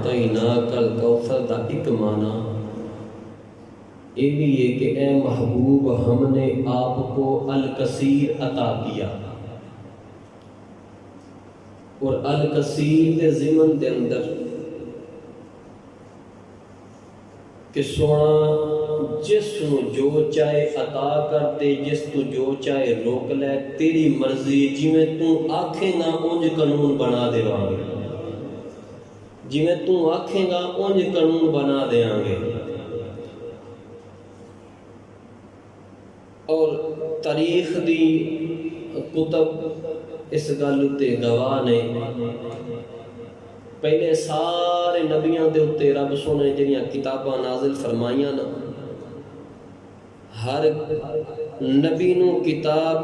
اعطیناک الکوثر دا ایک معنی یہ بھی ہے کہ اے محبوب ہم نے آپ کو الکثیر عطا کیا، اور الکثیر دے ضمن دے اندر کہ سونا جس نو جو چاہے عطا کر دے، جس تو جو چاہے روک لے، تیری مرضی، جویں تو آکھیں گا اونج قانون بنا دیواں گے، جویں تو آکھیں گا اونج قانون بنا دیاں گے۔ اور تاریخ دی کتب اس گل تے گواہ نے، پہلے سارے نبیاں دے اتے رب سونے جنیاں کتاباں نازل فرمائیاں نا، ہر نبی نو کتاب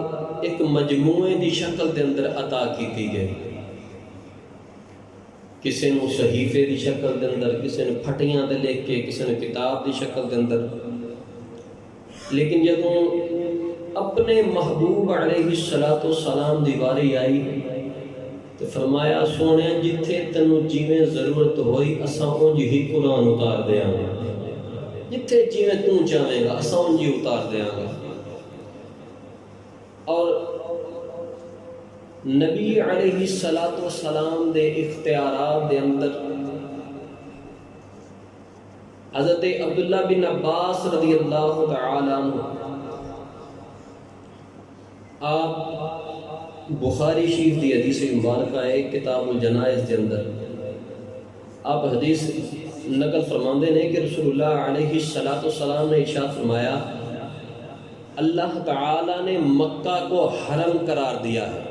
ایک مجموعے دی شکل دے اندر عطا کیتی گئی، کسی نو صحیفے دی شکل دے اندر، کسی نے پھٹیاں دے لکھ کے، کسی نے کتاب دی شکل دے اندر۔ لیکن جدوں اپنے محبوب علیہ السلام دی واری آئی تو فرمایا سونے جتھے تینوں جیویں ضرورت ہوئی اساں اونج ہی قرآن اتار دیاں گے، جتھے جیویں تو چاہے گا اساں اونج ہی اتار دیاں گے۔ اور نبی علیہ السلام دے اختیارات دے اندر حضرت عبداللہ بن عباس رضی اللہ تعالی عنہ، آپ بخاری شریف دی حدیث مبارکہ ہے کتاب الجنائز کے اندر آپ حدیث نقل فرماندے نے کہ رسول اللہ علیہ السلام نے ارشاد فرمایا اللہ تعالی نے مکہ کو حرم قرار دیا ہے،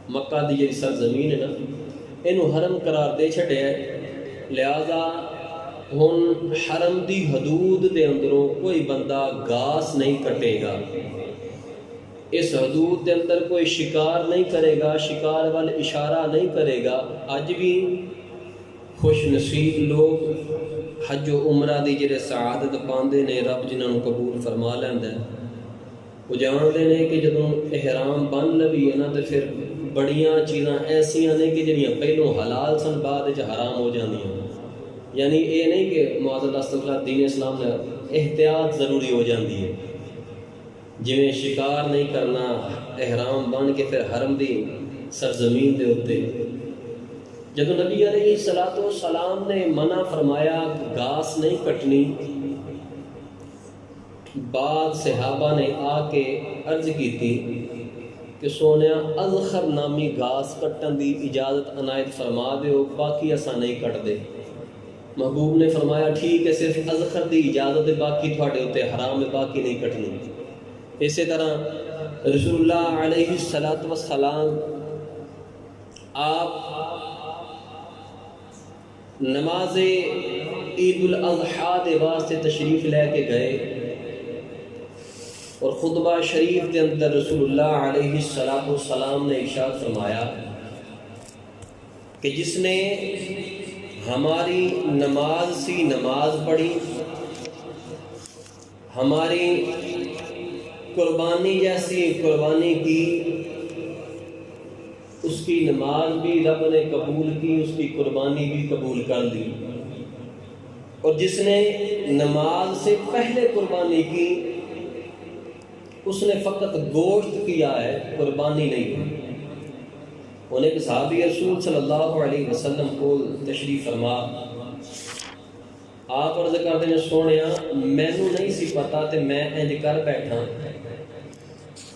مکہ دی جی سرزمین ہے نا اینو حرم قرار دے چھڑے ہے، لہذا ہن حرم دی حدود دے اندروں کوئی بندہ گھاس نہیں کٹے گا، اس حدود دے اندر کوئی شکار نہیں کرے گا، شکار وال اشارہ نہیں کرے گا۔ اج بھی خوش نصیب لوگ حج و عمرہ دی جڑے سعادت پاندے نے، رب جنہاں نوں قبول فرما لیندا ہے، وہ جاندے نے کہ جدوں احرام بن لوی ہے نا تے پھر بڑیاں چیزاں ایسیاں نے کہ جڑیاں پہلوں حلال سن بعد وچ حرام ہو جاندیاں، یعنی یہ نہیں کہ معاذ اللہ استغفر اللہ دین اسلام میں احتیاط ضروری ہو جاندی ہے، جویں شکار نہیں کرنا، احرام بن کے پھر حرم دی سرزمین دے اتے۔ جب نبی علیہ السلام نے منع فرمایا گھاس نہیں کٹنی، بعد صحابہ نے آ کے عرض کی تھی کہ سونیا اذخر نامی گھاس کٹن دی اجازت عنایت فرما دیو، باقی اساں نہیں کٹ دے۔ محبوب نے فرمایا ٹھیک ہے، صرف اذخر دی اجازت ہے، باقی تھوڑے ہوتے حرام ہے، باقی نہیں کٹنی۔ اسی طرح رسول اللہ علیہ السلام آپ نماز عید الاضحیٰ دے واسطے تشریف لے کے گئے، اور خطبہ شریف کے اندر رسول اللہ علیہ السلام نے ارشاد فرمایا کہ جس نے ہماری نماز سی نماز پڑھی، ہماری قربانی جیسی قربانی کی، اس کی نماز بھی رب نے قبول کی، اس کی قربانی بھی قبول کر دی۔ اور جس نے نماز سے پہلے قربانی کی اس نے فقط گوشت کیا ہے، قربانی نہیں۔ انہیں کہ صحابی رسول صلی اللہ علیہ وسلم کو تشریف فرما، آپ عرض کرتے ہیں سونیا مینوں نہیں سی پتا تے میں انج کر بیٹھا،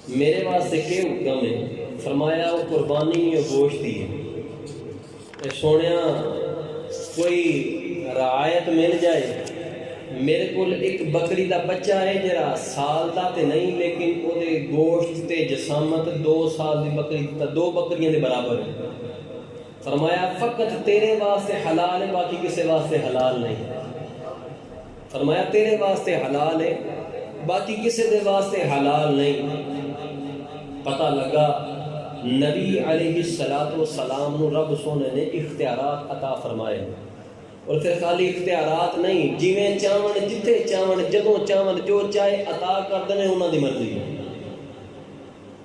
میرے واسطے کیا حکم ہے؟ فرمایا وہ قربانی ہے، گوشت ہی ہے۔ سونیا کوئی رعایت مل جائے، میرے کو ایک بکری دا بچہ ہے جرا سال دا تے نہیں، لیکن وہ دے گوشت تے جسامت 2 سال دی بکری تا 2 بکریاں دے برابر ہے۔ فرمایا فقط تیرے واسطے حلال ہے، باقی کسی واسطے حلال نہیں۔ فرمایا تیرے واسطے حلال ہے، باقی کسی دے واسطے حلال نہیں۔ پتہ لگا نبی علیہ السلام نو رب سونے نے اختیارات عطا فرمائے، اور پھر خالی اختیارات نہیں، جویں چاہن جتھے چاہن جدوں چاہن جو چاہے عطا کر دینے، انہاں دی مرضی ہے،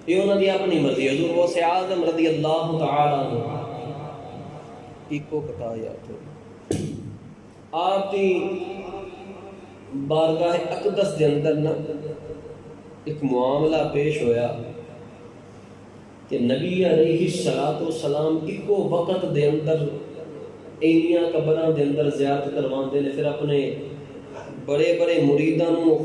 یہ انہاں دی اپنی مرضی ہے۔ حضور غوث اعظم رضی اللہ تعالی عنہ ایکو کتا یاد ہو آپ کی بارگاہ اقدس دے اندر نا ایک معاملہ پیش ہویا کہ نبی علیہ الصلوۃ والسلام ایکو وقت دے اندر اینیاں قبراں دے اندر زیارت کرواندے نے، پھر اپنے بڑے بڑے مریداں نوں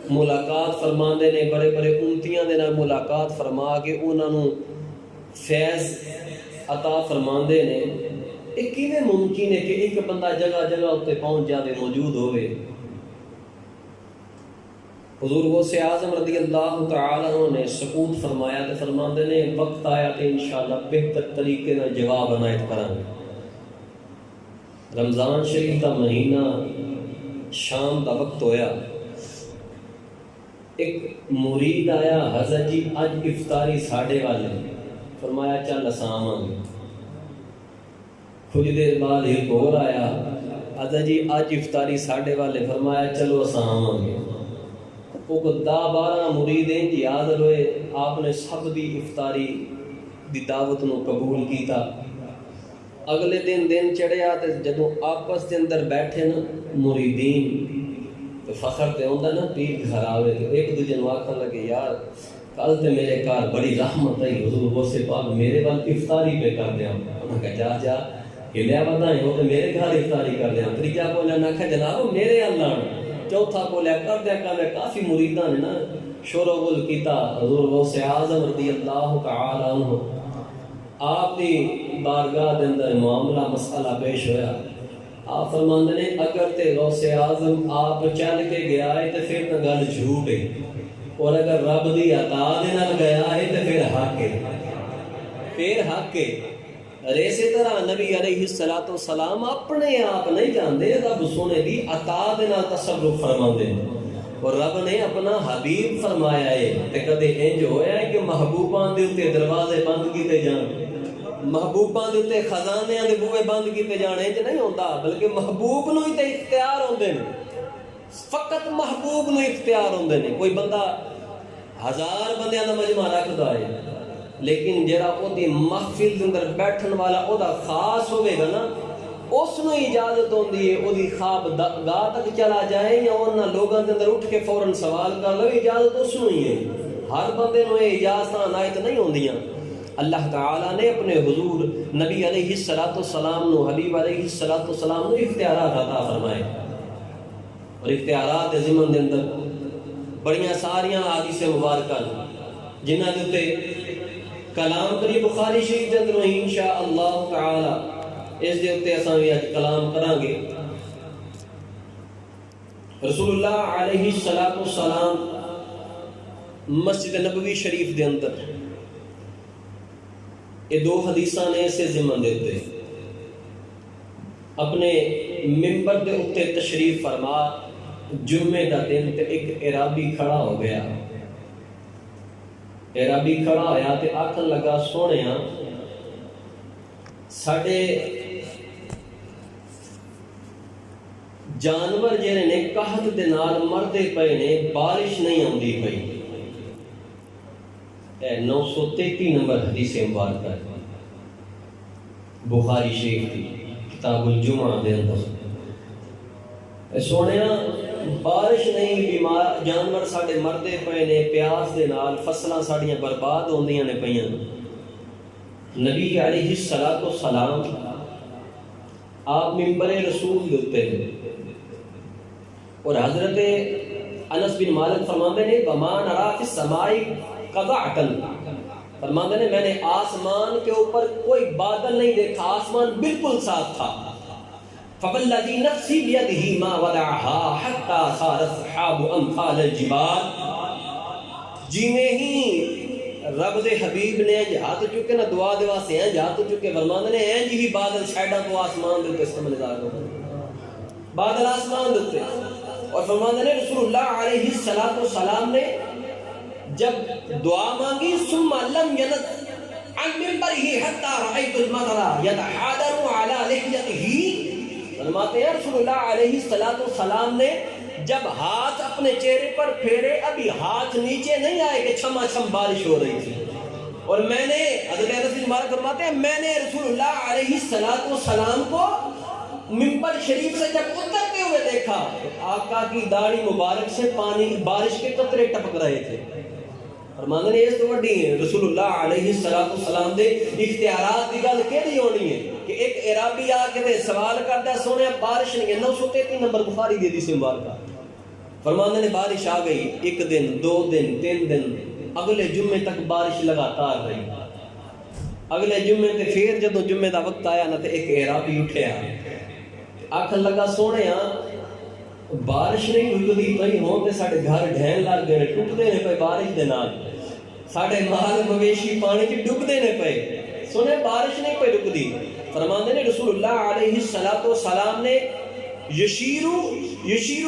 ملاقات فرماندے نے، بڑے بڑے امتیاں دے نال ملاقات فرما کے انہاں نوں فیض عطا فرماندے نے۔ یہ کیویں ممکن ہے کہ ایک بندہ جگہ جگہ اتنے پہنچ جاوے، موجود ہوئے؟ حضور غوث اعظم رضی اللہ تعالیٰ عنہ نے سکوت فرمایا تے فرماندے نے وقت آیا تے انشاءاللہ بہتر طریقے نال جواب عنایت کریں گے۔ رمضان شریف کا مہینہ شام دا وقت ہویا، ایک مرید آیا، حضرت جی اج افطاری ساڑھے والے، فرمایا چل اساں آواں گے۔ کچھ دیر بعد ایک اور آیا، حضرت جی اج افطاری ساڑھے والے، فرمایا چلو اساں آواں گے۔ وہ کو 10-12 مرید جی حاضر ہوئے، آپ نے سب دی افطاری دی دعوت نو قبول کیتا۔ اگلے دن چڑھیا تے جدوں آپس دے اندر بیٹھے نا مریدین تو فخر تے ہوندا نا پیر گھر آوے تے ایک دوجے نوں آکھن لگے یار کل تے میرے گھر بڑی رحمت آئی، حضور غوث پاک میرے وال افطاری پہ کر دیاں۔ انہاں کہا جا ہلیا بتائیں ہو تے میرے گھر افطاری کر دیاں۔ تیجا بولا نہ کہ جناب میرے اللہ، چوتھا بولیا کر دیا کہ کافی مریداں نے نا شور و غل کیتا۔ حضور غوث اعظم رضی اللہ تعالی عنہ آپ دی بارگاہ دے اندر معاملہ مسئلہ پیش ہویا۔ آپ فرماندے نے اگر تے غوث اعظم آپ چل کے گیا ہے تے پھر تو گل جھوٹ ہے، اور اگر رب دی عطا دے نال گیا ہے تے پھر حق ہے، پھر حق ہے۔ اور اسی طرح نبی علیہ الصلوۃ والسلام اپنے آپ نہیں جاندے، رب سونے دی عطا دے نال تصرف فرماندے، اور رب نے اپنا حبیب فرمایا ہے۔ تے کدے انج ہویا ہے کہ محبوباں دے اوتے دروازے بند کیتے جان، محبوباں دے اوتے خزانیاں دے بوئے بند کیتے جان، انج نہیں ہوندا، بلکہ محبوب نو ہی تے اختیار ہوندے نے، فقط محبوب نو اختیار ہوندے نے۔ کوئی بندہ 1000 بندیاں دا مجمع رکھدا ہے لیکن جڑا او دی محفل دے اندر بیٹھن والا او دا خاص ہوئے گا نا، اس نو اجازت ہوندی ہے او دی خواب گاہ تک چلا جائے یا انہاں لوگاں دے اندر اٹھ کے فوراً سوال کر لو، اجازت اس نو ہی ہے۔ ہر بندے نو یہ اجازتاں عنایت نہیں ہوندیاں۔ اللہ تعالیٰ نے اپنے حضور نبی علیہ الصلوۃ والسلام نو، حبیب علیہ الصلوۃ والسلام نو اختیارات عطا فرمائے، اور اختیارات دے ضمن دے اندر بڑیاں ساریاں احادیث مبارکہ جنہاں دے اوتے کلام کری بخاری شریف دے اندر انشاءاللہ تعالی اس دے اوتے اساں وی اج کلام کران گے۔ رسول اللہ علیہ الصلوۃ والسلام مسجد نبوی شریف دے اندر یہ 2 حدیثاں نے اسے ضمن دیتے، اپنے ممبر دے اوتے تشریف فرما، جمعے دا دن تے ایک عرابی کھڑا ہو گیا، عرابی کھڑا ہویا تے آکھن لگا سونیا ساڈے جانور جڑے نے قحط دے نال مردے پئے نے، بارش نہیں آندی پئی۔ 933 نمبر حدیث مبارکہ ہے بخاری شریف کی کتاب الجمعہ دے اندر۔ سونیا بارش نہیں، بیمار جانور ساڈے مردے پئے نے، پیاس دے نال فصلاں ساڈیاں برباد ہوندیاں نے پیاں۔ نبی علیہ الصلوۃ والسلام آپ ممبر رسول دے اوتے، اور حضرت انس بن مالک فرماندے نے وما نرا فی السماء قضاء، فرماندے نے میں نے آسمان کے اوپر کوئی بادل نہیں دیکھا، آسمان بالکل صاف تھا۔ فوالذی نفسی بیدہ ما ودعها حتی صار السحاب امثال الجبال، جیویں ہی رب دے حبیب نے انج ہاتھ چکے نا دعا دے واسطے، انج ہاتھ چکے فرماندے نے انج ہی بادل سائڈاں تو آسمان دے اوپر سمجھدار ہو بادل آسمان دے اوپر۔ اور فرماندے نے رسول اللہ علیہ الصلوۃ والسلام نے جب دعا مانگی ثم لم ينزل عن منبره حتى رأيت المطر يتحادر على لحيته، فرماتے ہیں رسول اللہ علیہ الصلوۃ والسلام نے جب ہاتھ اپنے چہرے پر پھیرے، ابھی ہاتھ نیچے نہیں آئے کہ چھما چھم بارش ہو رہی تھی۔ اور میں نے حضرت انس مبارک فرماتے ہیں میں نے رسول اللہ علیہ السلام کو منبر شریف سے جب اترتے ہوئے دیکھا تو آقا کی داڑھی مبارک سے پانی بارش کے قطرے ٹپک رہے تھے. فرماندے نے اس تو وڈی ہے رسول اللہ علیہ السلام دے اختیارات دی گل کیڑی ہونی ہے کہ ایک عربی آ کے سوال کردا سونے بارش نہیں ہے. 933 نمبر بخاری دی حدیث مبارکہ. فرماندے نے بارش آ گئی, ایک دن, 2 دن, 3 دن, اگلے جمعے تک بارش لگاتار رہی. اگلے جمعے تے پھر جدوں جمعے دا وقت آیا نا تے ایک عربی اٹھیا آکھن لگا سونے بارش نہیں رکدی پئی ہون تے ساڈے گھر ڈھہن لگ گئے ٹوٹدے نے پئے بارش دے نال, ساڈے مال مویشی پانی وچ ڈبدے نے پئے. سنے بارش نہیں پئی رکدی. فرماندے نے رسول اللہ علیہ السلام نے یشیر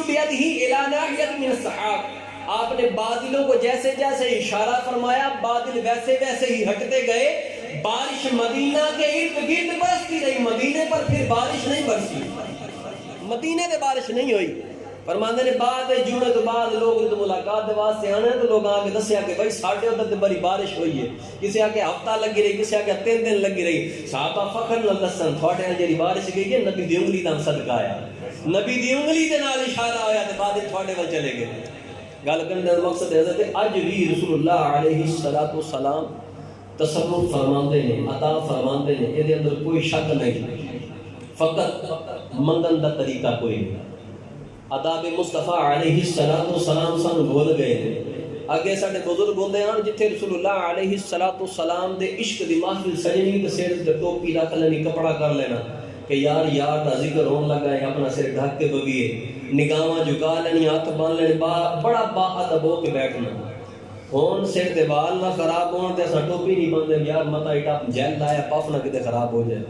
بیدہ الی ناحیۃ من السحاب, آپ نے بادلوں کو جیسے جیسے اشارہ فرمایا بادل ویسے ویسے ہی ہٹتے گئے. بارش مدینہ کے ارد گرد برستی رہی, مدینے پر پھر بارش نہیں برسی, مدینے تے بارش نہیں ہوئی. فرماندے نے بعد جمعے تو بعد لوگ جب ملاقات دے واسطے آنے تو لوگ آ کے دسیا کہ بھائی ساڈے ادھر تے بڑی بارش ہوئی ہے. کسی آ کے ہفتہ لگی رہی, کسی آ کے 3 دن لگی رہی. صحابہ فخر نال دسن تھوڑے جڑی بارش گئی ہے نبی دی انگلی دا صدقہ آیا, نبی دی انگلی دے نال اشارہ ہویا تے بعد تھوڑے ول چلے گئے. گل کرنے دا مقصد ہے حضرت اج بھی رسول اللہ علیہ السلام تصرف فرماندے نے, عطا فرماندے نے, اے دے اندر کوئی شک نہیں, فقط منگن دا طریقہ کوئی نہیں. آداب مصطفیٰ علیہ السلام سانو بھول گئے ہیں. اگے ساڈے بزرگ ہوندے ہیں جتھے رسول اللہ علیہ السلام دے عشق دی محفل سجنی تے سر تے ٹوپی رکھ لینی, کپڑا کر لینا کہ یار دا ذکر ہون لگا ہے, اپنا سر ڈھک کے بویے, نگاہاں جھکا لینی, ہاتھ بن لینے, بڑا با ادب ہو کے بیٹھنا. ہون سر تے وال نہ خراب ہون تے اساں ٹوپی نہیں باندھے یار متا اٹا جیل لایا پف نہ کتے خراب ہو جائے.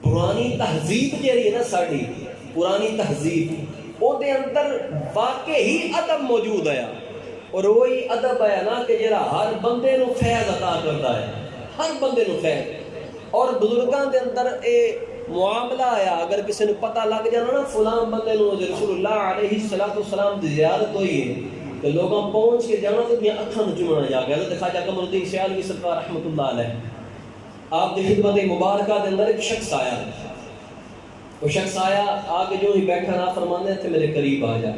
پرانی تہذیب جیڑی ہے نا ساڈی, پرانی تہذیب او دے اندر واقعی ادب موجود ہے, اور وہی ادب ہے نا کہ جڑا ہر بندے نو فیض عطا کرتا ہے, ہر بندے نو فیض. اور بزرگاں دے اندر اے معاملہ آیا, اگر کسی نے پتہ لگ جانا نا فلاں بندے نو رسول اللہ علیہ السلام دی زیارت ہوئی ہے تو لوگاں پہنچ کے جانا تو اپنی اکھاں نو چومنا جا کے. حضرت خواجہ قمر الدین سیالوی سرکار رحمۃ اللہ علیہ, آپ دی خدمت مبارکہ دے اندر ایک شخص آیا. وہ شخص آیا, آگے جو ہی بیٹھا نا فرماندے تھے میرے قریب آ جا.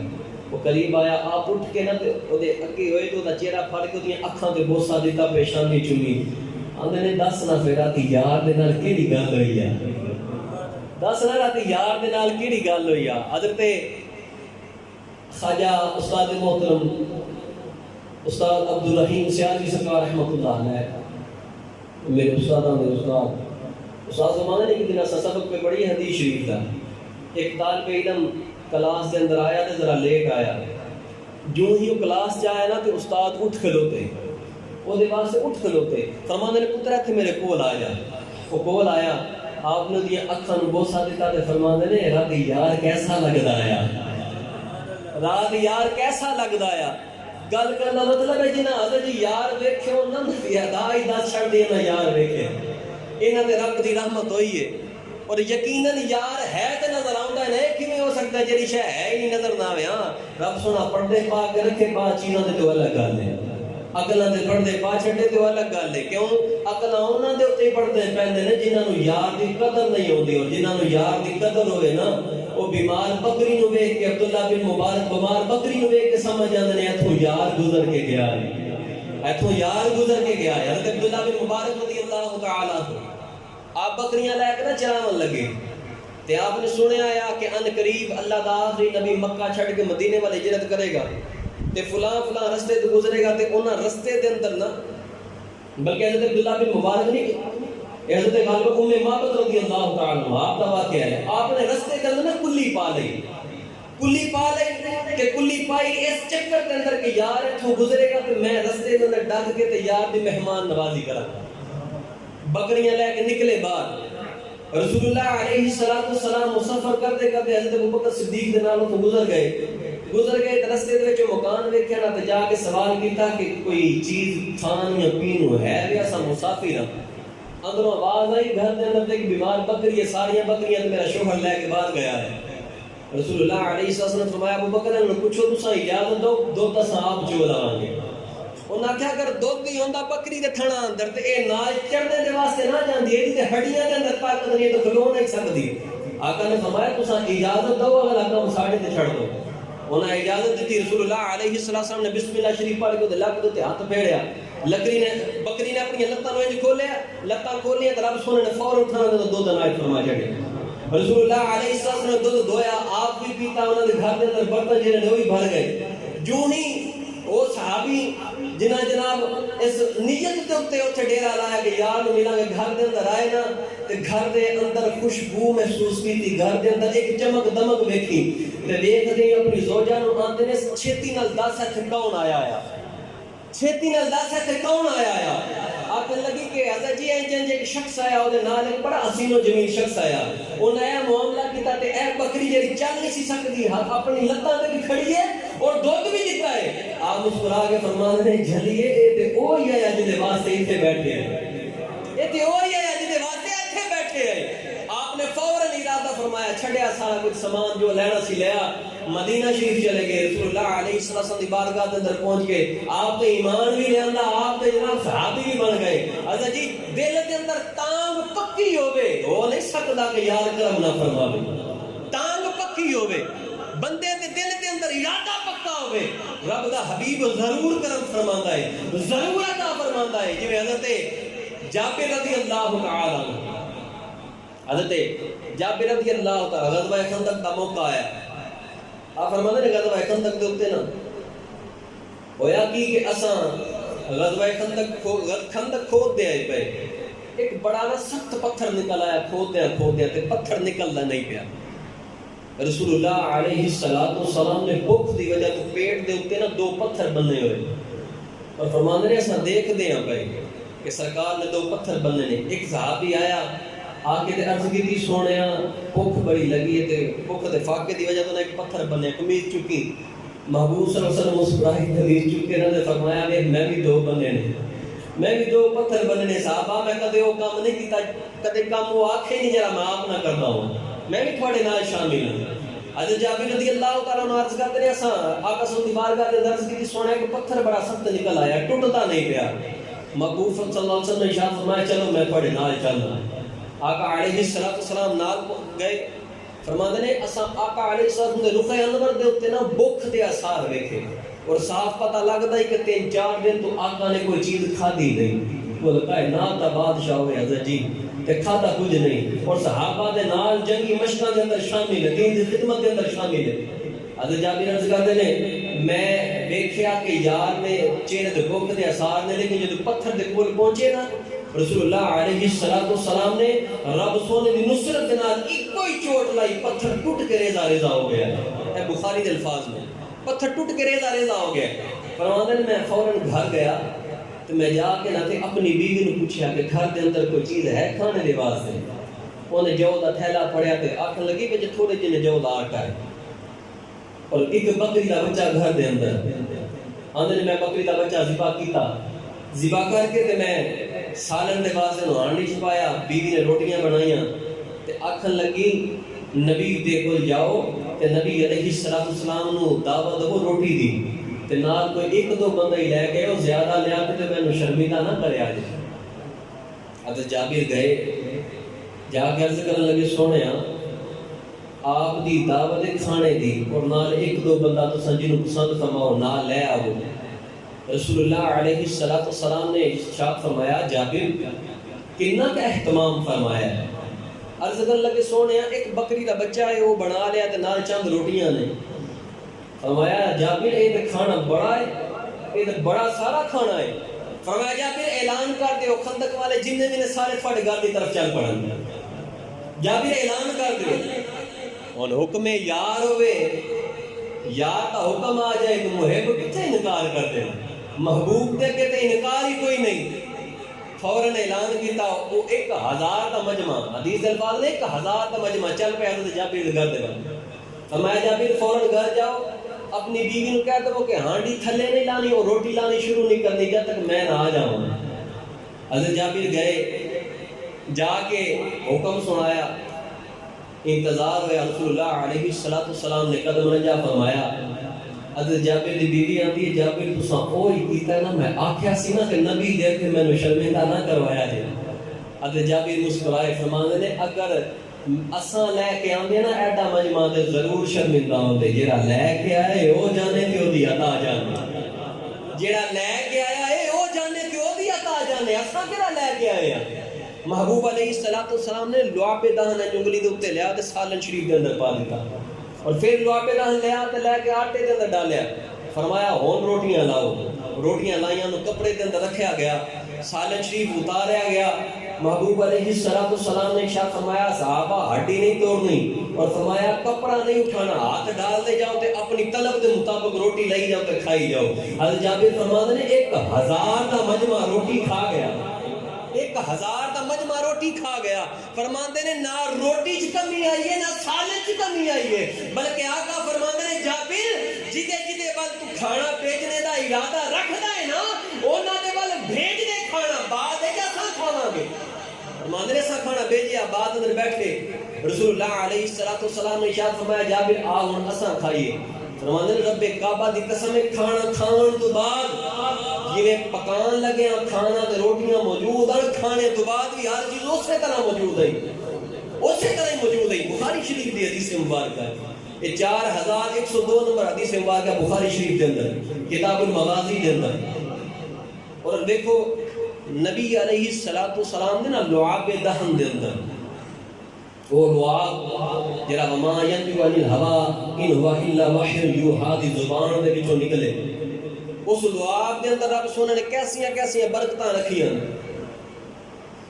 وہ قریب آیا, آپ اٹھ کے نا تے اودے اگے ہوئے تو دا چہرہ پھڑ کے اودیاں اکھاں تے بوسا دیتا, پیشانی چومی. آندے نے دس نہ پھر راتی یار دے نال کیڑی گل ہوئی ہے, دس نہ راتی یار دے نال کیڑی گل ہوئی ہے. حضرت خواجہ استاد محترم استاد عبدالرحیم سیالوی سرکار رحمۃ اللہ علیہ, میرے استاداں دے استاد زمانے نے کہ دن سبق پہ پڑھی حدیث شریف دا. ایک طالب علم کلاس دے اندر آیا تے ذرا لیٹ آیا, جو ہی وہ کلاس جایا نا تے استاد اٹھ کھلوتے, وہ دے واسطے اٹھ کھلوتے. فرماندے نے پتر اتھے میرے کول آ جا. وہ کول آیا, آپ نے دی اکھاں نو بوسا دیتا تے فرماندے نے رات یار کیسا لگدا آیا, رات یار کیسا لگدا آیا. گل کرنا مطلب ہے جنہاں حضرت جی یار ویکھے انہاں دی ادا ہی دس چھڑ دے نا یار ویکھے, انہاں تے رب دی رحمت ہوئی ہے. اور یقیناً یار ہے تے نظر آوندا ہے, کیویں ہو سکتا ہے جڑی شے ہے ہی نہیں نظر نہ آوے. ہاں رب سونا پردے پا کے رکھے, پا چیزاں تے تو الگ گل ہے, عقلاں دے پردے پا چھڈے تو الگ گل ہے. کیوں عقلاں انہاں دے اوتے پردے پیندے نے جنہاں نو یار دی قدر نہیں ہوندی, اور جنہاں نو یار دی قدر ہوئے نا وہ بیمار بکری نو ویکھ کے, عبداللہ بن مبارک بیمار بکری نو ویکھ کے سمجھ جاندے نے ایتھوں یار گزر کے گیا ہے, ایتھوں یار گزر کے گیا ہے. حضرت عبداللہ بن مبارک رضی اللہ تعالیٰ عنہ آپ بکریاں لے کے نا چراون لگے تے آپ نے سنیا آیا کہ ان قریب اللہ دا آخری نبی مکہ چھڑ کے مدینے والے ہجرت کرے گا تے فلاں فلاں رستے تے گزرے گا, تے انہاں رستے دے اندر نا بلکہ حضرت عبداللہ بن مبارک نہیں, حضرت غالب ام معبد رضی اللہ تعالیٰ عنہ آپ کا واقعہ ہے. آپ نے رستے کے اندر نا کلی پا لئی, کلی پا لئی کہ کلی پائی اس چکر کے اندر کہ یار اتھوں گزرے گا تے میں رستے کے اندر ڈگ کے تے یار دی مہمان نوازی کرا. بکریاں لے کے نکلے باہر. رسول اللہ علیہ السلام سفر کرتے کرتے حضرت ابوبکر صدیق دے نال تو گزر گئے تے رستے دے وچ مکان ویکھیا نا تے جا کے سوال کیتا کہ کوئی چیز کھان یا پینو ہے یا اسا مسافر ہاں. اندروں آواز آئی گھر دے اندر ایک بیمار بکری ہے, ساری بکریاں تے میرا شوہر لے کے باہر گیا ہے. رسول اللہ علیہ السلام نے فرمایا ابوبکر نے پوچھو تساں اجازت دو, دو تساں آپ چو لاواں گے. انہاں کیا کر دودھ بھی ہوندا بکری دے تھنا اندر تے اے نال چڑھنے دے واسطے نہ جاندی اے تے ہڈیاں دے اندر طاقت نہیں تو کھلو نہیں سکدی آقا نے فرمایا تساں اجازت دو اگلا کام ساڑے تے چھڑ دو انہاں اجازت دیتی رسول اللہ علیہ السلام نے بسم اللہ شریف پڑھ کے لگ دے ہاتھ پھیڑیا بکری نے اپنی لتاں نو انج کھولیا لتاں کھولیاں تے رب سونے نے فوراً اٹھانا تے دودھ عنایت فرما چھڑیا رسول اللہ علیہ السلام نے دودھ دھویا آپ بھی پیتا انہاں دے گھر دے اندر برتن جڑے نے وہ بھی بھر گئے جو ہی وہ صحابی جناب اس نیت تے اوتھے ڈیرا لایا کہ یار ملاں گے گھر دے اندر آئے نا تے گھر دے اندر خوشبو محسوس کیتی گھر دے اندر ایک چمک دمک ویکھی تے ویکھدے اپنی زوجہ نو آندے نے چھتی نال دس اتھے کون آیا چھتی نال دس اتھے کون آیا آکھن لگی کہ حضرت جی انج ایک شخص آیا او دے نال ایک بڑا حسین و جمیل شخص آیا انہاں اے معاملہ کیتا تے اے بکری جڑی چل نہیں سی سکدی اپنی لتاں تے بھی کھڑی ہے اور دودھ بھی دیتا ہے آپ مسکرا کے فرماتے ہیں جھلیے اے تے اوہی ہے جس دے واسطے ایتھے بیٹھے ہیں اے تے اوہی ہے جس دے واسطے ایتھے بیٹھے ہیں آپ نے فوراً ارادہ فرمایا چھڈیا سارا کچھ سامان جو لینا سی لیا مدینہ شریف چلے گئے رسول اللہ علیہ السلام دی بارگاہ کے اندر پہنچ کے آپ تے ایمان بھی لے آندا آپ تے جناب صحابی بھی بن گئے حضرت جی دل دے اندر تانگ پکی ہوے ہو نہیں سکدا کہ یار کرم نہ فرماوے تانگ پکی ہوے بندے دے دل دے اندر ارادہ پکا ہوے رب دا حبیب ضرور کرم فرماندا ہے ضرور عطا فرماندا ہے جویں حضرت جابر رضی اللہ تعالی عنہ حضرت جابر رضی اللہ تعالی غزوہ خندق دا موقع آیا آپ فرماتے ہیں غزوہ خندق دے اوتے نا ہویا کہ اساں غزوہ خندق کھود دے آئے پے ایک بڑا نا سخت پتھر نکل آیا کھود دے تے پتھر نکلدا نہیں پیا رسول اللہ علیہ السلام نے بھوک دی وجہ تو پیٹ دے اوتے نا دو پتھر بننے ہوئے اور فرماندے نے اساں دیکھ دے ہاں پے کہ سرکار نے دو پتھر بننے نے ایک صحابی آیا آکے تے عرض کی سونیا بھوک بڑی لگی ہے تے بھوک دے فاقے دی وجہ تو ایک پتھر بنے قمیض چکی محبوب صلی اللہ علیہ وسلم مسکرائی قمیض چکے نے فرمایا میں بھی دو بننے نے میں بھی دو پتھر بننے صحابہ میں کدے وہ کام نہیں کیتا کدے کام وہ آکھے نہیں جرا میں آپ نہ کرتا ہوں میں بھی تھوڑے نال شامل ہوں حضرت جابر رضی اللہ تعالیٰ عنہ عرض کرتے ہیں اساں آقا صلی اللہ علیہ وسلم کی عرض کی سونا ایک پتھر بڑا سخت نکل آیا ٹوٹتا نہیں پیا محبوب صلی اللہ علیہ وسلم نے ارشاد فرمایا چلو میں تھوڑے نال چلنا آقا علیہ السلام نال گئے فرماندے نے اساں آقا علیہ السلام دے رخ انور دے اوتے نا بھوک دے آثار ویکھے اور صاف پتہ لگدا ہے کہ 3-4 دن تو آقا نے کوئی چیز کھادی نہیں وہ کائنات دا بادشاہ ہوئے حضرت جی تے کھادا کچھ نہیں اور صحابہ دے نال جنگی مشقاں دے اندر شامل ہے دین دی خدمت دے اندر شامل ہے حضرت جابر عرض کرتے نے میں دیکھیا کہ یار نے چہرے تے بھوک دے آثار نے لیکن جب پتھر دے کول پہنچے نا رسول اللہ علیہ السلام نے رب سونے دی نصرت دے نال ایک کوئی چوٹ لائی پتھر ٹوٹ کے ریزہ ہو گیا اے بخاری دے الفاظ میں پتھر ٹوٹ کے ریزہ ہو گیا فرماتے ہیں میں فوراً گھر گیا تو میں جا کے نہ اپنی بیوی نے پوچھا کہ گھر دے اندر کوئی چیز ہے کھانے دے واسطے انہیں جو دا تھیلا پڑیا تے آکھن لگی کہ تھوڑے جنے جو دا آٹا ہے اور ایک بکری دا بچہ گھر دے اندر آندے میں بکری دا بچہ ذبح کیتا ذبح کر کے تے میں سالن دے واسطے ہانڈی چھپایا بیوی نے روٹیاں بنائیاں تے آکھن لگی نبی دے کول جاؤ تے نبی علیہ السلام نو دعوت دو روٹی دی تے نال کوئی 1-2 بندے ہی لے گئے او زیادہ لیا تے مینوں شرمندہ نہ کریا جے حضرت جابر گئے جا کے عرض کرن لگے سونیا آپ دی دعوت کھانے دی اور نال 1-2 بندہ تو جنوں پسند فرماؤ نال لے آو رسول اللہ علیہ السلام نے ارشاد فرمایا جابر کتنا کا اہتمام فرمایا ہے عرض کرن لگے سونیا ایک بکری دا بچہ ہے وہ بنا لیا تے نال چند روٹیاں نے فرمایا جابر یہ کھانا بڑا ہے یہ بڑا سارا کھانا ہے فرمایا جابر اعلان کر دے خندق والے جننے جننے سارے تھوڑے گھر کی طرف چل پڑن جابر اعلان کر دے اور حکم یار ہوئے یار کا حکم آ جائے تو محب کتنے انکار کر دے محبوب دے کے تے انکار ہی کوئی نہیں فوراً اعلان کیتا وہ 1000 کا مجمع حدیث الفاظ نے 1000 کا مجمع چل پہ حضرت جابر گھر دے فرمایا جابر فوراً گھر جاؤ اپنی بیوی نے کہہ دو کہ ہانڈی تھلے نہیں لانی اور روٹی لانی شروع نہیں کرنی جب تک میں نہ آ جاؤں حضرت جابر گئے جا کے حکم سنایا انتظار ہوئے رسول اللہ علیہ السلام نے قدم رجا فرمایا حضرت جابر دی بیوی آتی ہے جابر تساں اوہی کیتا نا میں آکھیا سی نا کہ نبی دے کے مینوں شرمندہ نہ کروایا جے حضرت جابر مسکرائے فرماندے نے اگر اساں لے کے آندے نا ایڈا مجمع تے ضرور شرمندہ ہوندے جیڑا لے کے آئے او جانے تے او دی عطا جانے جیڑا لے کے آیا ہے او جانے تے او دی عطا جانے اساں کیڑا لے کے آئے ہیں محبوب علیہ السلام نے لعاب دہن انگلی دے اوتے لیا تے سالن شریف دے اندر پا دیتا اور پھر لعاب دہن لیا تے لے کے آٹے دے اندر ڈالیا فرمایا ہون روٹیاں لاؤ روٹیاں لائیاں نو کپڑے دے اندر رکھیا گیا سالن شریف اتاریا گیا محبوب علیہ السلام نے ارشاد فرمایا صحابہ ہڈی نہیں توڑنی اور فرمایا کپڑا نہیں اٹھانا ہاتھ ڈال دے جاؤ تے اپنی طلب دے مطابق روٹی لئی جاؤ تے کھائی جاؤ حضرت جابر فرماتے نے 1000 دا مجمع روٹی کھا گیا 1000 دا مجمع روٹی کھا گیا فرماندے نے نہ روٹی چ کمی آئی ہے نہ سالن چ کمی آئی ہے بلکہ آقا فرماندے نے جابر جدے جدے ول تو کھانا بھیجنے دا ارادہ رکھدا ہے نا انہاں دے ول بھیج دے کھانا بعد وچ اساں کھاواں گے فرماندے نے اساں کھانا بھیجیا بعد اندر بیٹھے رسول اللہ علیہ السلام نے ارشاد فرمایا جابر آ ہن اساں کھائیے فرماندے نے رب کعبہ دی قسم ہے کھانا کھان تو بعد جویں پکان لگے کھانا تے روٹیاں موجود ہیں کھانے تو بعد بھی ہر چیز اسی طرح موجود ہے اسی طرح ہی موجود ہے بخاری شریف دی حدیث مبارکہ ہے یہ 4102 نمبر حدیث مبارکہ بخاری شریف دے اندر کتاب المغازی دے اندر اور دیکھو نبی علیہ السلام نے نا لعاب دہن دے اندر وہ لعاب جرا وما ينطق عن الهوى ان هو الا وحی یوحی دی زبان دے وچوں نکلے اس لعاب دے اندر رب سونے نے کیسیاں برکتاں رکھیاں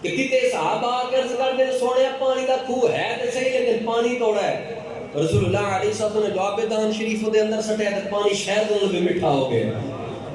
کہ کتے صحابہ عرض کردے نے سونے پانی دا کھو ہے تے صحیح لیکن پانی توڑا ہے رسول اللہ علیہ السلام نے لعاب دہن شریف دے اندر سٹیا تے پانی شہد نال بھی میٹھا ہو گیا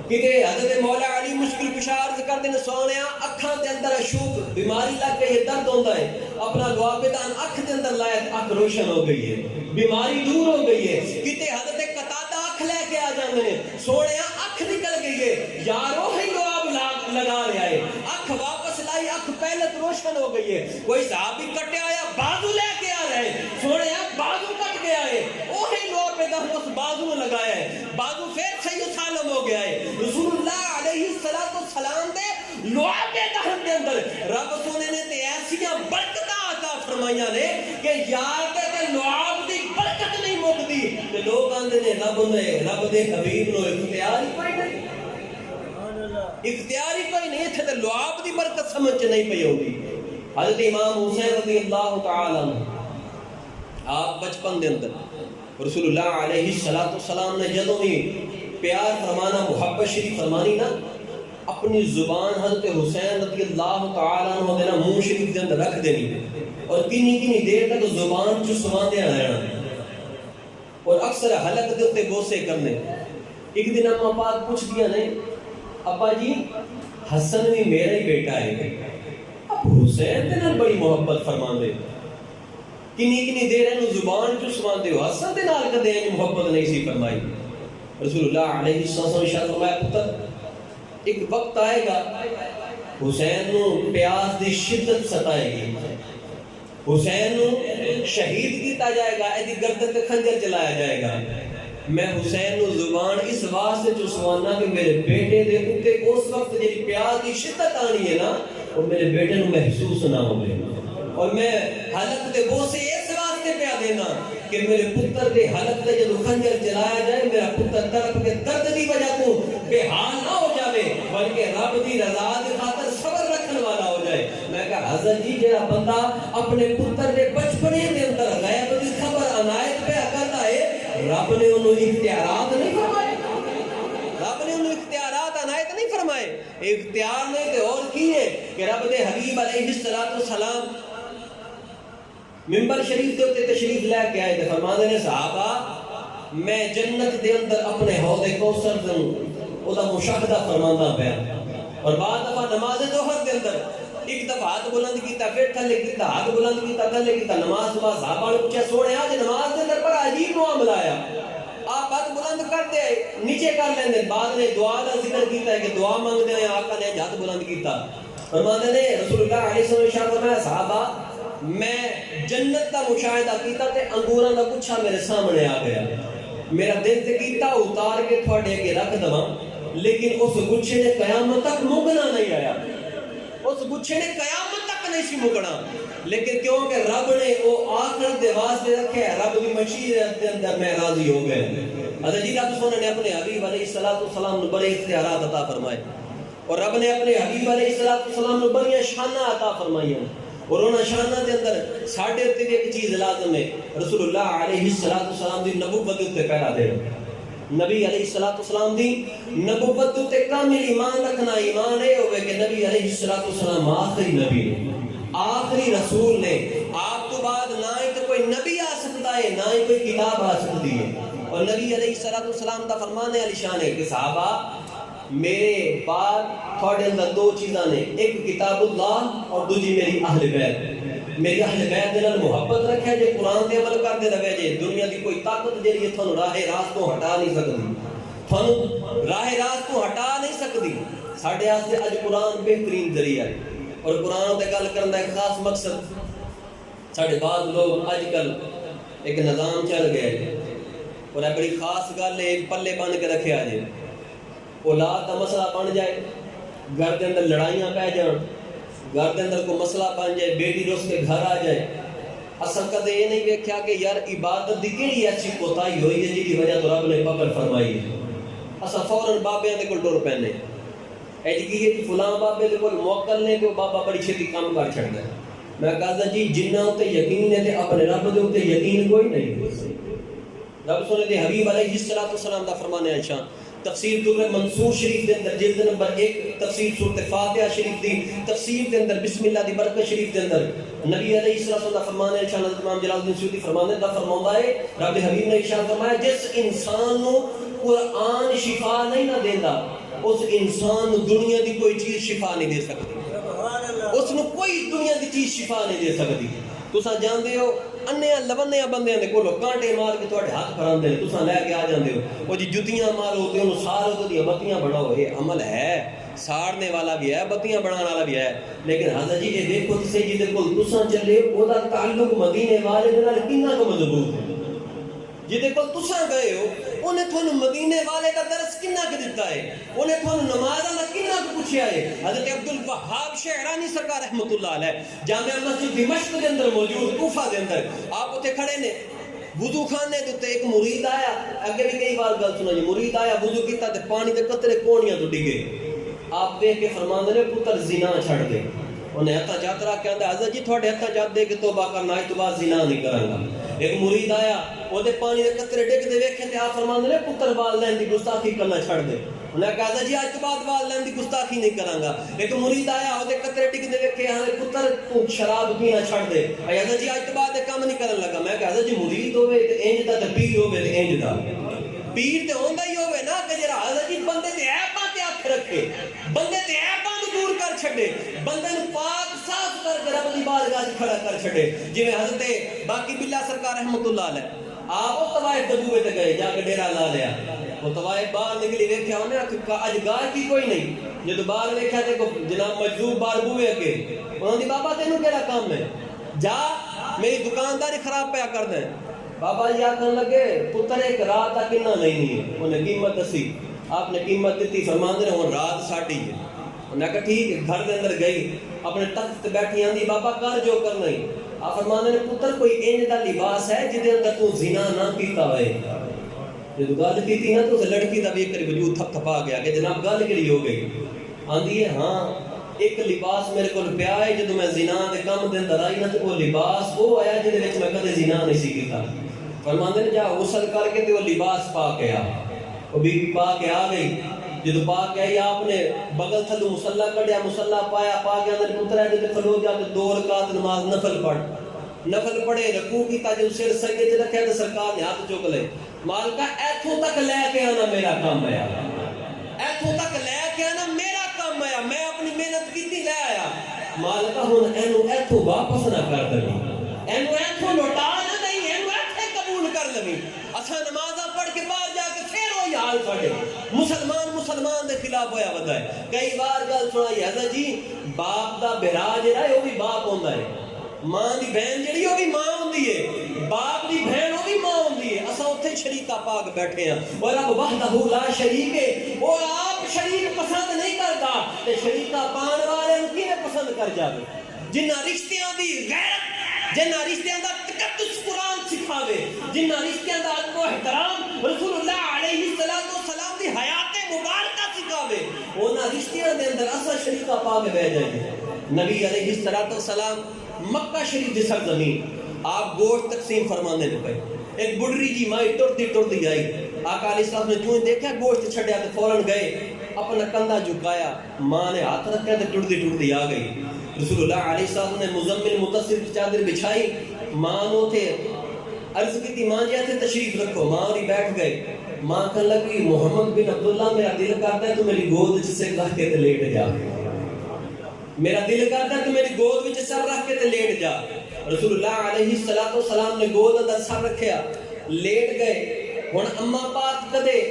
کتے حضرت مولا علی مشکل کشا عرض کردے نے سونے اکھاں دے اندر اشوک بیماری لگ گئی ہے درد ہوندا ہے اپنا لعاب دہن اکھ دے اندر لایا اکھ روشن ہو گئی ہے بیماری دور ہو گئی ہے کتے حضرت قتادہ اکھ لے کے آ جاندے نے سونے اکھ نکل گئی ہے یارو ہی لعاب لگا رہا ہے اکھ واپس لائی اکھ پہلے روشن ہو گئی ہے کوئی صحابی کٹے آیا بازو لے کے آ رہے سونے بازو کٹ گیا ہے وہی لعاب دہن اس بازو میں لگایا ہے بازو پھر صحیح سالم ہو گیا ہے رسول اللہ علیہ السلام دے لعاب دہن دے اندر رب سونے نے تے ایسیاں برکتاں عطا فرمائیاں نے کہ یار تے لعاب دی برکت نہیں مکدی تے لوگ آندے نے رب دے حبیب نو اختیار ہی کوئی نہیں اختیار ہی کوئی نہیں تے تے لعاب دی برکت سمجھ نہیں پئی ہوندی حضرت امام حسین رضی اللہ تعالی عنہ آپ بچپن دے اندر رسول اللہ علیہ السلام نے جدوں ہی پیار فرمانا محبت شریف فرمانی نا اپنی زبان حضرت حسین رضی اللہ تعالی عنہ دے نا منہ شریف دے اندر رکھ دینی اور کنی دیر تک زبان چسواندے رہنا اور اکثر حلق دے تے بوسے کرنے ایک دن اما پاک پوچھ دیا نے ابا جی حسن بھی میرا ہی بیٹا ہے اب حسین دے نال بڑی محبت فرماندے کنی دیر انہوں زبان چسواندے ہو حسن دے نال کدے محبت نہیں سی فرمائی رسول اللہ علیہ السلام نے فرمایا پتر ایک وقت آئے گا حسین نو پیاس دی شدت ستائے گی حسین نو شہید کیتا جائے گا ایدی گردن تے خنجر چلایا جائے گا میں حسین نو زبان اس واسطے چسوانا کہ میرے بیٹے دے اوتے اس وقت جی پیاس دی شدت آنی ہے نا اور میرے بیٹے نو محسوس نہ ہوئے اور میں حلق دے بوسے اس واسطے پیا دینا کہ میرے پتر دے حلق دے جدو خنجر چلایا جائے میرا پتر تڑپ کے درد دی وجہ تو بے حال نہ ہو جاوے بلکہ رب دی رضا دے خاطر صبر رکھن والا ہو جائے میں کہا حضرت جی جڑا بندہ اپنے پتر دے بچپنے دے اندر غیب دی خبر عنایت پہ کرتا ہے رب نے انہوں اختیارات نہیں فرمائے رب نے انہوں اختیارات عنایت نہیں فرمائے اختیار نہیں تے اور کی ہے کہ رب دے حبیب علیہ السلام منبر شریف دے تے تشریف لے کے آئے تے فرماندے نے صحابہ میں جنت دے اندر اپنے حوض کوثر دوں او دا مشاہدہ فرماندا پیا اور بعد دفعہ نماز ظہر دے اندر ایک دفعہ ہاتھ بلند کیتا پھر تھلے کیتا ہاتھ بلند کیتا تھلے کیتا نماز صبح صحابہ نے پوچھا سونے آج نماز دے اندر بڑا عجیب معاملہ آیا آپ ہاتھ بلند کرتے نیچے کر لیندے بعد نے دعا دا ذکر کیتا ہے کہ دعا مانگدے ہیں آقا نے ہاتھ بلند کیتا فرماندے نے رسول اللہ علیہ وسلم نے فرمایا صحابہ میں جنت کا مشاہدہ کیتا تے انگوراں دا گچھا میرے سامنے آ گیا میرا دل تے کیتا اتار کے تھوڑے اگے رکھ دواں، لیکن اس گچھے نے قیامت تک مکنا نہیں آیا، اس گچھے نے قیامت تک نہیں سی مکنا، لیکن کیونکہ رب نے وہ آخرت دے واسطے رکھے، رب کی مشیت دے اندر میں راضی ہو گئے۔ حضرت جی رب سونے نے اپنے حبیب علیہ السلام نے بڑے اختیارات عطا فرمائے، اور رب نے اپنے حبیب علیہ السلام نے بڑی شانہ عطا فرمائی ہیں، اور انہاں شانہ دے اندر ساڑھے تے ایک چیز لازم ہے، رسول اللہ علیہ السلام دی نبوت تے پہلا دے، نبی علیہ السلام دی نبوت تے کامل ایمان رکھنا، ایمان ہے ہوئے کہ نبی علیہ السلام آخری نبی نے، آخری رسول نے، آپ تو بعد نہ ہی تو کوئی نبی آ سکتا ہے نہ ہی کوئی کتاب آ سکتی ہے۔ اور نبی علیہ السلام کا فرمان ہے علی شان ہے کہ صحابہ میرے بعد تھوڑے اندر دو چیزاں نے، ایک کتاب اللہ اور دوسری میری اہل بیت، میری اہل بیت دے نال محبت رکھے جے، قرآن تے عمل کرتے رہے جے، دنیا دی کوئی طاقت جڑی ہے تھانوں راہ راست تو ہٹا نہیں سکتی، تھانوں راہ راست تو ہٹا نہیں سکتی۔ ساڈے واسطے اج قرآن بہترین ذریعہ ہے، اور قرآن تے گل کرن دا ایک خاص مقصد، ساڈے بعض لوگ اج کل ایک نظام چل گیا ہے، اور بڑی خاص گل ہے، ایک پلے بن کے رکھیا جے، اولاد کا مسئلہ بن جائے، گھر کے اندر لڑائیاں پہ جان، گھر کے اندر کوئی مسئلہ بن جائے، بیٹی روس کے گھر آ جائے، اصل کدے یہ نہیں دیکھا کہ یار عبادت دی کیڑی ایسی کوتاہی ہوئی ہے جس کی وجہ تو رب نے پکڑ فرمائی ہے، اصل فوراً بابے دے کول ٹر پینے، ایج کی ہے کہ فلاں بابے دے کول موکل نے کہ وہ بابا بڑی چھتی کام کر چھڑ دے۔ میں کہا جی جنہ ہوتے یقین ہے تے اپنے رب دے ہوتے یقین کوئی نہیں۔ رب سنے دے حبیب علیہ السلام دا فرمان ہے شان، تفسیر در منصور شریف دے اندر جلد نمبر 1، تفسیر سورۃ فاتحہ شریف دی تفسیر دے اندر بسم اللہ دی برکت شریف دے اندر نبی علیہ السلام دا فرمان ہے شان، امام جلال الدین سیوطی فرمانے دا فرماتا ہے رب حبیب نے ارشاد فرمایا جس انسان نو قرآن شفا نہیں نہ دیندا اس انسان نو دنیا دی کوئی چیز شفا نہیں دے سکتی، اس نو کوئی دنیا دی چیز شفا نہیں دے سکتی۔ تساں جاندے ہو انیاں لونیاں بندیاں دے کولو کانٹے مار کے تواڈے ہاتھ پھراندے نے، تساں لے کے آ جاندے ہو، او جی جتیاں مارو تے اونوں سارو تے دی بتیاں بناؤ، یہ عمل ہے، ساڑنے والا بھی ہے، بتیاں بنانے والا بھی ہے، لیکن حضرت جی یہ دیکھو تسے جی دے کول تساں چلے او دا تعلق مدینے والے دے نال کتنا کو مضبوط ہے، جدے کول تساں گئے ہو انہیں تھانوں مدینے والے دا درس کنا کے دیتا ہے، انہیں تھانوں نمازاں دا کنا کو پوچھیا ہے۔ حضرت عبد الوہاب شعرانی سرکار رحمۃ اللہ علیہ جامع مسجد دمشق دے اندر موجود، کوفہ دے اندر آپ اتنے کھڑے نے، وضو خانے دے تے ایک مرید آیا، اگے بھی کئی بار گل سنا جی، مرید آیا وضو کیتا تے پانی دے قطرے کونیاں تو ڈگے، آپ دیکھ کے فرماندے نے پتر زنا چھڑ دے، انہیں ہتھا جات رکھ کے آندا حضرت جی تھوڑے ہتھا جات دے کے توبہ کرنا ہے تو بعد زنا نہیں کراں گا۔ ایک مرید آیا وہ دے پانی دے قطرے ڈگ دے ویکھے تے آپ فرماندے نے پتر والدین دی گستاخی کرنا چھڑ دے، انہیں کہا حضرت جی اج تو بعد والدین دی گستاخی نہیں کراں گا۔ ایک مرید آیا وہ دے قطرے ڈگ دے ویکھے ہاں پتر تو شراب پینا چھڑ دے، حضرت جی اج تو بعد یہ کام نہیں کرن لگا۔ میں کہا حضرت جی مرید ہوے تے انج دا تے پیر ہوے تے انج دا، پیر تے ہوندا ہی ہوے نا کہ جڑا حضرت جی بندے تے عیباں تے ہاتھ رکھے، بندے تے عیباں نوں دور کر چھڈے، بندے نوں پاک صاف کر کے رب دی بارگاہ وچ کھڑا کر چھڈے، جویں حضرت باقی باللہ سرکار رحمۃ اللہ علیہ آپ وہ طوائف دبوے تے گئے، جا کے ڈیرا لا لیا، وہ طوائف باہر نکلی ویکھیا انہیں اج گاہ کی کوئی نہیں، جدوں باہر ویکھیا تے جناب مجذوب باہر بوئے اگے، انہوں نے بابا تینوں کیڑا کام ہے، جا میری دکانداری خراب پیا کر دیں۔ بابا جی آکھن لگے پتر ایک رات دا کنا نہیں ہے، انہیں قیمت دسی، آپ نے قیمت دیتی، فرماندے نے ہن رات ساڈی ہے، انہیں کہا ٹھیک ہے، گھر دے اندر گئی اپنے تخت تے بیٹھی آندی بابا کر جو کرنا ہی، آپ فرماندے نے پتر کوئی انج دا لباس ہے جدے اندر تو زنا نہ کیتا ہوئے، جدو گل کیتی نا تو اس لڑکی دا ویکھ کر وجود تھپ تھپا گیا کہ جناب گل کیڑی ہو گئی، آندی ہے ہاں ایک لباس میرے کول پیا ہے جدو میں زنا دے کام دے اندر آئی نا تو وہ لباس وہ آیا جدے وچ میں کدے زنا نہیں سی کیتا، فرماندے نے جا غسل کر کے تے وہ لباس پا کے آ، وہ بی بی پا کے آ گئی، جدو پا کے آئی آپ نے بغل تھلو مصلا کڑیا، مصلا پایا، پا کے اندر پتر ہے جدے کھلو جا کے 2 رکعت نماز نفل پڑھ، نفل پڑھے رکوع کیتا، جدو سر سجدے تے رکھیا تے سرکار نے ہاتھ چک لے، مالکا ایتھوں تک لے کے آنا میرا کام ہے، ایتھوں تک لے کے آنا میرا کام ہے، میں اپنی محنت کیتی لے آیا، مالکا ہن اینو ایتھوں واپس نہ کر دیں، اینو ایتھوں لوٹا نہ دیں، اینو ایتھے قبول کر لیں، اساں نمازاں پڑھ کے باہر جا کے پھر وہی حال پڑھے، مسلمان دے خلاف ہویا ودا ہے۔ کئی بار گل سنائی حضرت جی باپ دا بھرا جڑا ہے وہ بھی باپ ہوندا ہے، ماں دی بہن جڑی وہ بھی ماں ہوندی ہے، باپ دی بہن وہ بھی ماں ہوندی ہے، اساں اوتھے شریکہ پاک بیٹھے ہیں اور رب وحدہ لا شریک ہے وہ آپ شریک پسند نہیں کرتا تے شریکہ پان والے کی پسند کر جاوے جنہ رشتیاں دی غیرت جنہ رشتیاں دا تقدس قرآن سکھاوے جنہ رشتیاں دا ادب و احترام رسول اللہ علیہ السلام دی حیات مبارکہ سکھاوے اونا رشتیاں دے اندر اصل شریکہ پاک بہ جائے نبی علیہ السلام مکہ شریف دی سرزمین آپ گوشت تقسیم فرمانے نے پہ ایک بڑری جی مائی ٹرتی آئی آقا علیہ السلام نے جو دیکھا گوشت چھڑیا تو فوراں گئے اپنا کندھا جھکایا ماں نے ہاتھ رکھا تو ٹرتی آ گئی رسول اللہ علیہ السلام نے مزمل متصر کی چادر بچھائی ماں نو تھے عرض کی تھی ماں جی آتے تشریف رکھو ماں اور بیٹھ گئے ماں کہنے لگی محمد بن عبداللہ میرا دل کرتا ہے تو میری گود جسے رکھ کے لیٹ جا میرا دل کرتا ہے تو میری گود وچ سر رکھ کے لیٹ جا رسول اللہ علیہ السلام نے گود اندر سر رکھیا لیٹ گئے ہن اماں پاک کدے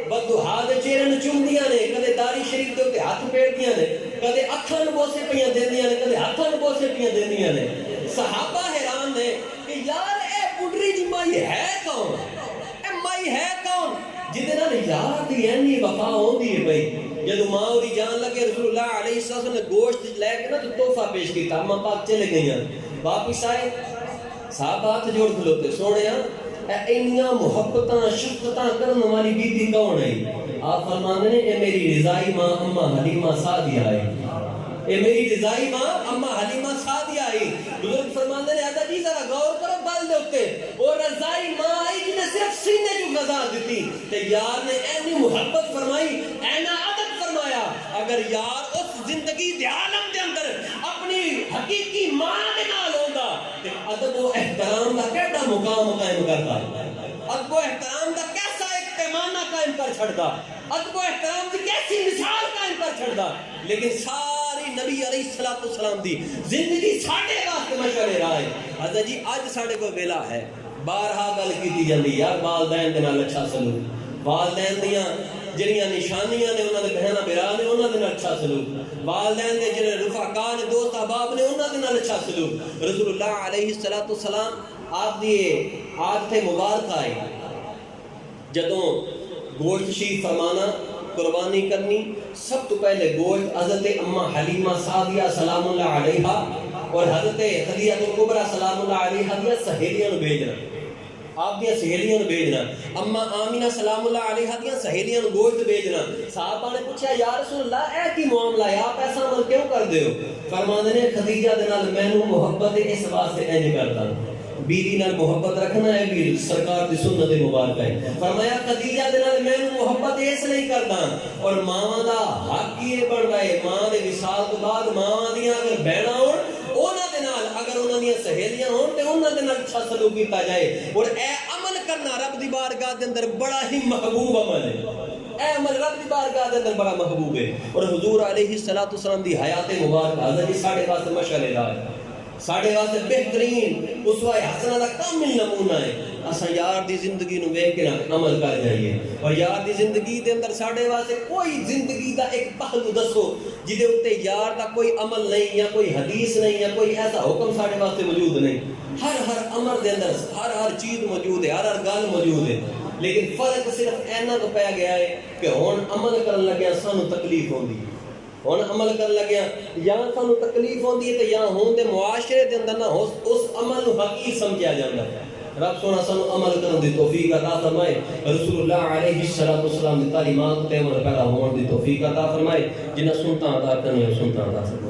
بددعا دے چہرے نوں چومدیاں نے کدے داڑھی شریف دے اوتے ہاتھ پھیردیاں نے کدے اکھاں نوں بوسے پیاں دیندیاں نے کدے ہاتھاں نوں بوسے پیاں دیندیاں نے صحابہ حیران نے کہ یار اے بڈری جی مائی ہے کون اے مائی ہے کون جدے نال یار دی اینی وفا ہوندی ہے بھائی جدو ماں اوری جان لگے رسول اللہ علیہ السلام نے گوشت لے کے نا تو تحفہ پیش کیتا اماں پاک چلے گئیاں واپس آئے صحابہ ہاتھ جوڑ کھلوتے سونے اینیاں محبتاں شفقتاں کرن والی بی بی کون ہے آپ فرماندے نے اے میری رضائی ماں اماں حلیمہ سعدیہ ہے اے میری رضائی ماں اماں حلیمہ سعدیہ ہے بزرگ فرماندے نے آدھا جی ذرا غور کرو بال دے ہوتے اور رضائی ماں آئی جنہیں صرف سینے جو غذا دیتی تے یار نے اینی محبت فرمائی اینا عدد فرمایا اگر یار اس زندگی دے عالم دے اندر اپنی حقیقی ماں دے نال ہوندا تے ادب و احترام دا کیڑا مقام قائم کرتا ادب و احترام دا کیسا ایک پیمانہ قائم کر چھڑدا ادب و احترام دی کیسی مثال قائم کر چھڑدا لیکن ساری نبی علیہ السلام دی زندگی ساڑھے واسطے مشورے رہا ہے حضرت جی آج ساڑھے کو ویلا ہے بارہا گل کی دی جاندی یار والدین دے نال اچھا سلوک والدین دیاں جڑیاں نشانیاں نے انہاں دے بہنا بھرا نے انہاں دے نال اچھا سلوک والدین دے جڑے رفقا نے دوست احباب نے انہاں دے نال اچھا سلوک رسول اللہ علیہ السلام آپ دی عادت مبارک آئی جدوں گوشت شریف فرمانا قربانی کرنی سب تو پہلے گوشت حضرت اماں حلیمہ سعدیہ سلام اللہ علیہا اور حضرت خدیجہ کبریٰ سلام اللہ علیہا دیا سہیلیاں نوں بھیجنا آپ دیا سہیلیاں نوں بھیجنا اماں آمینہ سلام اللہ علیہا دیا سہیلیاں نوں گوشت بھیجنا صحابہ نے پوچھا یا رسول اللہ اے کی معاملہ ہے آپ ایسا عمل کیوں کر دے ہو فرماندے نے خدیجہ دے نال مینوں محبت اس واسطے انج کردا بیوی نال محبت رکھنا ہے بھی سرکار دی سنت مبارک ہے فرمایا خدیجہ دے نال میں محبت اس نہیں کردا اور ماں دا حق یہ بندا ہے ماں دے وصال تو بعد ماں دیاں اگر بہنا ہون انہاں دے نال اگر انہاں دیاں سہیلیاں ہون تے انہاں دے نال اچھا سلوک کیتا جائے اور اے عمل کرنا رب دی بارگاہ دے اندر بڑا ہی محبوب عمل ہے اے عمل رب دی بارگاہ دے اندر بڑا محبوب ہے اور حضور علیہ السلام دی حیات مبارک حضرت ساڑھے واسطے مشعل راہ ہے ساڑھے واسطے بہترین اسوہ حسنہ دا کامل نمونہ ہے اسا یار دی زندگی نو ویکھ کے عمل کر جائیے اور یار دی زندگی دے اندر ساڑھے واسطے کوئی زندگی دا ایک پہلو دسو جدے اوتے یار دا کوئی عمل نہیں یا کوئی حدیث نہیں یا کوئی ایسا حکم ساڑھے واسطے موجود نہیں ہر امر دے اندر ہر چیز موجود ہے ہر گل موجود ہے لیکن فرق صرف اینا تو پیا گیا ہے کہ ہن عمل کرن لگیا سانو تکلیف ہوندی ہے ہن عمل کرن لگیا یا سانو تکلیف ہوندی ہے تے یا ہون دے معاشرے دے اندر نہ اس عمل نو حقیقی سمجھیا جاندا ہے رب سونا سانو عمل کرن دی توفیق عطا فرمائے رسول اللہ علیہ السلام دی تعلیمات تے عمل پیدا ہون دی توفیق عطا فرمائے جنہاں سنتاں عطا کرنی سنتاں عطا فرمائے